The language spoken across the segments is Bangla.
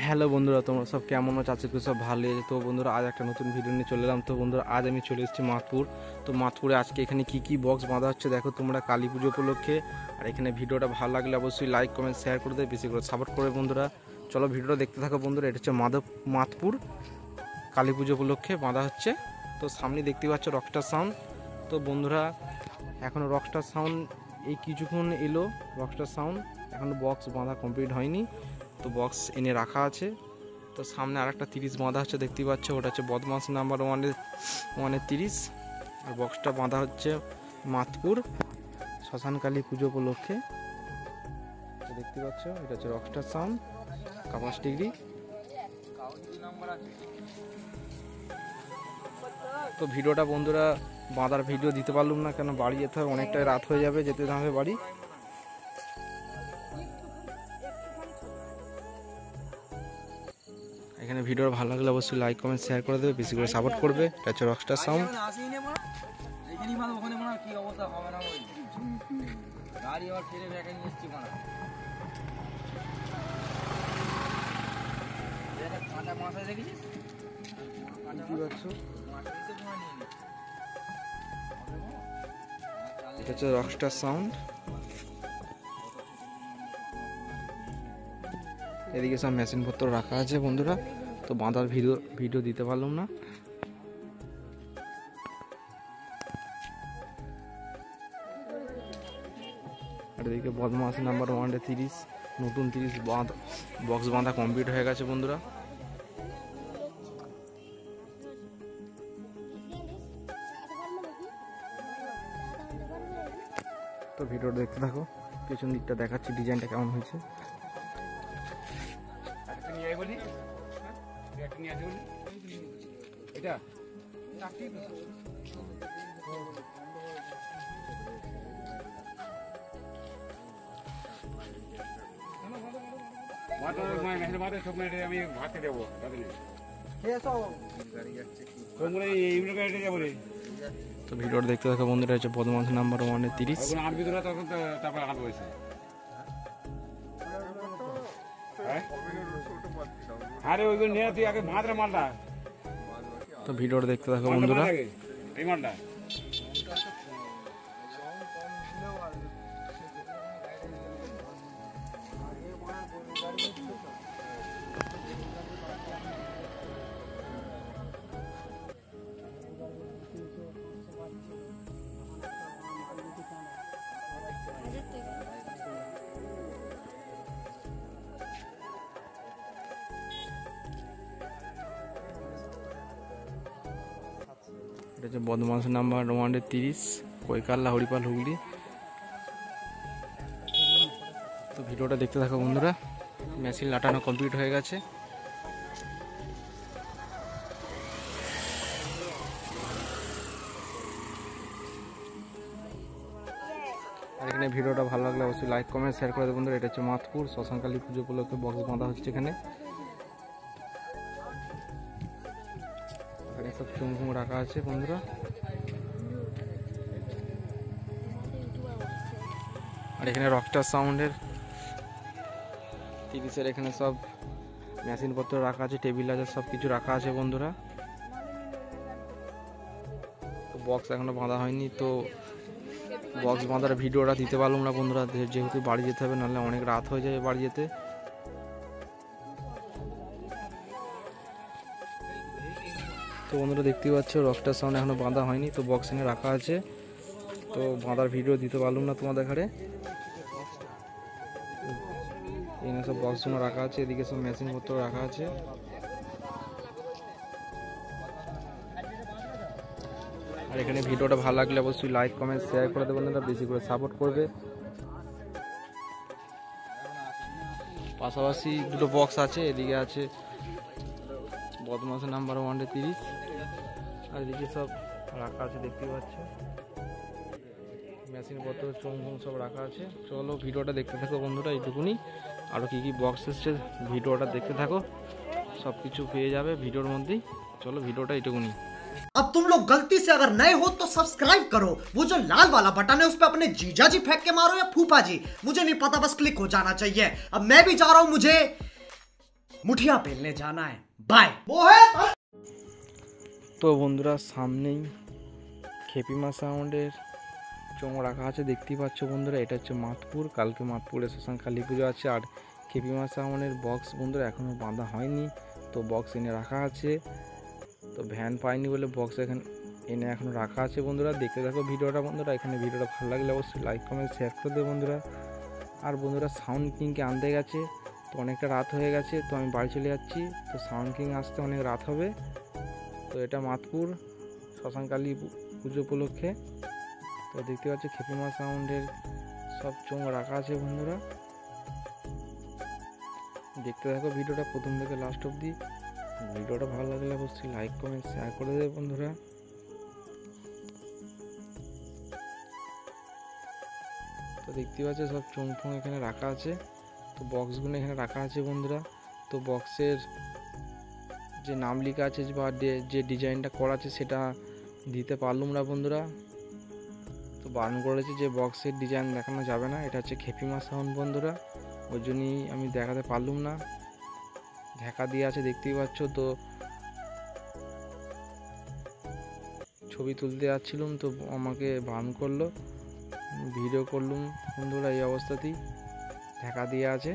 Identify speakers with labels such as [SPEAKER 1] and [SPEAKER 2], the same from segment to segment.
[SPEAKER 1] হ্যালো বন্ধুরা, তোমরা সব কেমন আছো? আজকে সব ভালো আছে তো বন্ধুরা। আজ একটা নতুন ভিডিও নিয়ে চলে এলাম। তো বন্ধুরা, আজ আমি চলে এসেছি মাতপুর। তো মাতপুরে আজকে এখানে কি বক্স বাঁধা হচ্ছে দেখো তোমরা কালী পুজো উপলক্ষে। আর এখানে ভিডিওটা ভালো লাগলে অবশ্যই লাইক কমেন্ট শেয়ার করে দেবে, বেশি করে সাপোর্ট করবে বন্ধুরা। চলো ভিডিওটা দেখতে থাকো বন্ধুরা। এটা হচ্ছে মাতপুর কালী পুজো উপলক্ষে বাঁধা হচ্ছে। তো সামনে দেখতে পাচ্ছ রকস্টার সাউন্ড। তো বন্ধুরা, এখনও রকস্টার সাউন্ড এই কিছুক্ষণ এলো রকস্টার সাউন্ড, এখনও বক্স বাঁধা কমপ্লিট হয়নি। তো বক্স এনে রাখা আছে। তো সামনে আরেকটা 30 বাঁধা হচ্ছে দেখতেই পাচ্ছ, ওটা হচ্ছে বদমাস নাম্বার 1-এর 30। আর বক্সটা বাঁধা হচ্ছে মাতপুর শ্মশানকালী পুজো উপলক্ষে। দেখতে পাচ্ছ এটা হচ্ছে রকস্টার সাউন্ড, 5 ডিগ্রি। তো ভিডিওটা বন্ধুরা বাঁধার ভিডিও দিতে পারলাম না, কেন বাড়ি যেতে হবে, অনেকটাই রাত হয়ে যাবে, যেতে হবে বাড়ি। এখানে ভিডিও ভালো লাগলে অবশ্যই লাইক কমেন্ট শেয়ার করে দেবে, বেশি করে সাপোর্ট করবে। এটা হচ্ছে রকস্টার সাউন্ড। এটা হচ্ছে রকস্টার সাউন্ড। এদিকে সব মেশিনপত্র রাখা আছে বন্ধুরা। তো বাঁধার ভিডিও দিতে পারলাম না। আর এদিকে বদমাস নাম্বার 1-এর 30 নতুন 30 বক্স বাঁধা কমপ্লিট হয়ে গেছে বন্ধুরা। তো ভিডিওটা দেখতে থাকো, পেছন দিকটা দেখাচ্ছি ডিজাইনটা কেমন হয়েছে। তো ভিডিওটা দেখতে থাকো বন্ধুরা, হচ্ছে বদমাস নাম্বার 1-এর 30। তো ভিডিওটা দেখতে থাকো বন্ধুরা। এটা হচ্ছে বদমাস নাম্বার 1-এর 30, কৈকাল্লা, হরিপাল, হুগলি। তো ভিডিওটা দেখতে থাকো বন্ধুরা। মেশিন লাটানো কমপ্লিট হয়ে গেছে। আর এখানে ভিডিওটা ভালো লাগলে অবশ্যই লাইক কমেন্ট শেয়ার করে দেবেন বন্ধুরা। এটা হচ্ছে মাতপুর শ্মশানকালী পুজো উপলক্ষে বক্স বাঁধা হচ্ছে এখানে। এখানে সব চুমকুম রাখা আছে বন্ধুরা। আর এখানে রকস্টার সাউন্ডের 30-এর এখানে সব মেশিনপত্র রাখা আছে, টেবিল আছে, সব কিছু রাখা আছে বন্ধুরা। তো বক্স এখনো বাঁধা হয়নি, তো বক্স বাঁধার ভিডিওটা দিতে পারলাম না বন্ধুরা, যেহেতু বাড়ি যেতে হবে, নাহলে অনেক রাত হয়ে যাবে বাড়ি যেতে। তো বন্ধুরা দেখতেই পাচ্ছ রকস্টার সাউন্ড এখনো বাঁধা হয়নি, তো বক্স এনে রাখা আছে। তো বাঁধার ভিডিও দিতে পারলাম না তোমাদের ঘরে। এখানে সব বক্সগুলো রাখা আছে, এদিকে সব মেশিনপত্র রাখা আছে। আর এখানে ভিডিওটা ভালো লাগলে অবশ্যই লাইক কমেন্ট শেয়ার করে দেবেন, বেশি করে সাপোর্ট করবে। পাশাপাশি দুটো বক্স আছে, এদিকে আছে বদমাস নাম্বার 1-এর 30, আর এদিকে সব রাখা আছে দেখতে পাচ্ছ, মেশিনপত্র চোঙ সব রাখা আছে। চলো ভিডিওটা দেখতে থাকো বন্ধুরা, এইটুকুনি। আরও কি বক্স এসছে ভিডিওটা দেখতে থাকো, সব কিছু পেয়ে যাবে ভিডিওর মধ্যেই। चलो वीडियोটা এইটুকুনি।
[SPEAKER 2] अब तुम लोग गलती से अगर नए हो तो सब्सक्राइब करो, वो जो लाल वाला बटन है उस पर अपने जीजा जी फेंक के मारो या फूफा जी, मुझे नहीं पता, बस क्लिक हो जाना चाहिए। अब मैं भी जा रहा हूं, मुझे मुठिया बेलने जाना है बाय मोहित।
[SPEAKER 1] তো বন্ধুরা সামনেই খেপিমা সাউন্ডের চোঙ রাখা আছে, দেখতেই পাচ্ছ বন্ধুরা। এটা হচ্ছে মাতপুর, কালকে মাতপুরে শ্মশান কালী পুজো আছে। আর খেপিমা সাউন্ডের বক্স বন্ধুরা এখনও বাঁধা হয়নি, তো বক্স এনে রাখা আছে। তো ভ্যান পাইনি বলে বক্স এনে এখনও রাখা আছে বন্ধুরা। দেখতে থাকো ভিডিওটা বন্ধুরা। এখানে ভিডিওটা ভালো লাগলে অবশ্যই লাইক কমেন্ট শেয়ার করে দেবে বন্ধুরা। আর বন্ধুরা সাউন্ড কিংকে আনতে গেছে, তো অনেকটা রাত হয়ে গেছে, তো আমি বাড়ি চলে যাচ্ছি। তো সাউন্ড কিং আসতে অনেক রাত হবে। তো এটা মাতপুর শ্মশান কালী পুজো উপলক্ষে। তো দেখতে পাচ্ছি খেপিমা সাউন্ডের সব চোঙ রাখা আছে বন্ধুরা। দেখতে থাকো ভিডিওটা প্রথম থেকে লাস্ট অবধি। ভিডিওটা ভালো লাগলে অবশ্যই লাইক কমেন্ট শেয়ার করে দেবে বন্ধুরা। তো দেখতে পাচ্ছি সব চোঙ ফোঙ এখানে রাখা আছে, তো বক্সগুলো এখানে রাখা আছে বন্ধুরা। তো বক্সের যে নাম লেখা আছে বা যে ডিজাইনটা করা আছে সেটা দিতে পারলাম না বন্ধুরা। তো বারণ করেছি যে বক্সের ডিজাইন দেখানো যাবে না, এটা হচ্ছে খেপিমা সাউন্ড বন্ধুরা, ওই জন্যই আমি দেখাতে পারলাম না। ঢাকা দিয়ে আছে দেখতেই পাচ্ছ। তো ছবি তুলতে যাচ্ছিলাম, তো আমাকে বারণ করলো, ভিডিও করলাম বন্ধুরা। এই অবস্থাতেই ঢাকা দিয়ে আছে।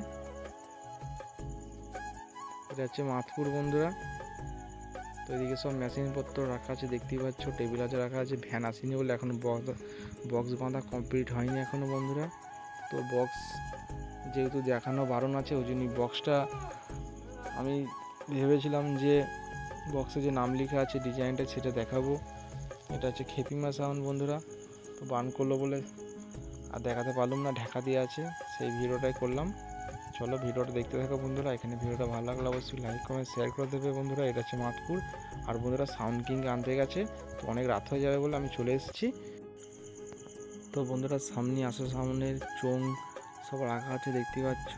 [SPEAKER 1] এটা হচ্ছে মাতপুর বন্ধুরা। তো এদিকে সব মেশিনপত্র রাখা আছে দেখতেই পাচ্ছ, টেবিল আছে রাখা আছে। ভ্যান আসেনি বলে এখনও বক্স বাঁধা কমপ্লিট হয়নি এখনও বন্ধুরা। তো বক্স যেহেতু দেখানো বারণ আছে, ওই জন্য বক্সটা আমি ভেবেছিলাম যে বক্সে যে নাম লেখা আছে ডিজাইনটা সেটা দেখাবো। এটা হচ্ছে খেপিমা সাউন্ড বন্ধুরা। তো বারণ করলো বলে আর দেখাতে পারলাম না, ঢাকা দিয়ে আছে, সেই ভিডিওটাই করলাম। চলো ভিডিওটা দেখতে থাকো বন্ধুরা। এখানে ভিডিওটা ভালো লাগলে অবশ্যই লাইক কমেন্ট শেয়ার করে দেবে বন্ধুরা। এটা হচ্ছে মাতপুর। আর বন্ধুরা সাউন্ড কিং আনতে গেছে, তো অনেক রাত হয়ে যাবে বলে আমি চলে এসেছি। তো বন্ধুরা সামনে সামনের চোঙ সব রাখা আছে দেখতে পাচ্ছ।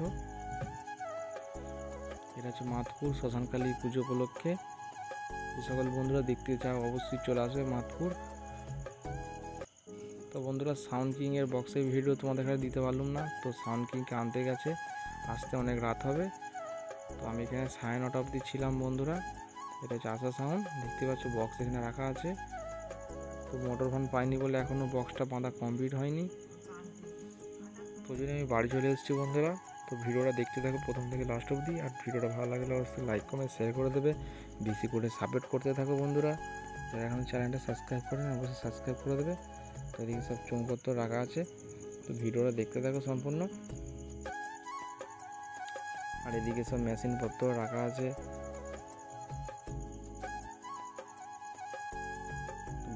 [SPEAKER 1] এটা হচ্ছে মাতপুর শ্মশান কালী পুজো উপলক্ষে। যে সকল বন্ধুরা দেখতে চাও অবশ্যই চলে আসবে মাতপুর। তো বন্ধুরা সাউন্ড কিংয়ের বক্সের ভিডিও তোমাদের কাছে দিতে পারলাম না, তো সাউন্ড কিংকে আনতে গেছে, আসতে অনেক রাত হবে। তো আমি এখানে 9:30 অবধি ছিলাম বন্ধুরা। এটা হচ্ছে সাউন্ড, দেখতে পাচ্ছ বক্স এখানে রাখা আছে। তো মোটর ভ্যান পাইনি বলে এখনও বক্সটা বাঁধা কমপ্লিট হয়নি, তো জন্য আমি বাড়ি চলে এসেছি বন্ধুরা। তো ভিডিওটা দেখতে থাকো প্রথম থেকে লাস্ট অবধি। আর ভিডিওটা ভালো লাগলে অবশ্যই লাইক কমেন্ট শেয়ার করে দেবে, বেশি করে সাপোর্ট করতে থাকো বন্ধুরা। যারা এখন চ্যানেলটা সাবস্ক্রাইব করেন অবশ্যই সাবস্ক্রাইব করে দেবে। তো এদিকে সব চোঙপত্র রাখা আছে, তো ভিডিওটা দেখতে থাকো সম্পূর্ণ। আর এদিকে সব মেশিনপত্র রাখা আছে।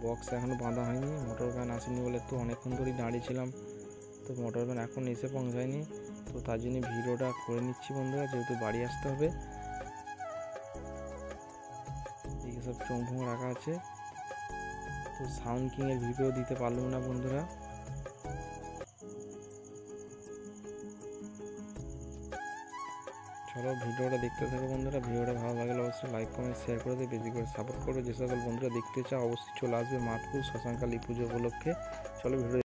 [SPEAKER 1] বক্স এখনও বাঁধা হয়নি, মোটর ভ্যান আসেনি বলে তো অনেকক্ষণ ধরেই দাঁড়িয়েছিলাম। তো মোটর ভ্যান এখন এসে পৌঁছায়নি, তো তার জন্য ভিডিওটা করে নিচ্ছি বন্ধুরা, যেহেতু বাড়ি আসতে হবে। এদিকে সব চোঙ ফোঙ রাখা আছে। তো সাউন্ড কিংয়ের ভিডিও দিতে পারলাম না বন্ধুরা। চলো ভিডিওটা দেখতে থাকো বন্ধুরা। ভিডিওটা ভালো লাগলে অবশ্যই লাইক কমেন্ট শেয়ার করে দেবে, বেশি করে সাপোর্ট করবে। যে সকল বন্ধুরা দেখতে চাও অবশ্যই চলে আসবে মাতপুর শ্মশান কালী পুজো উপলক্ষে। চলো ভিডিও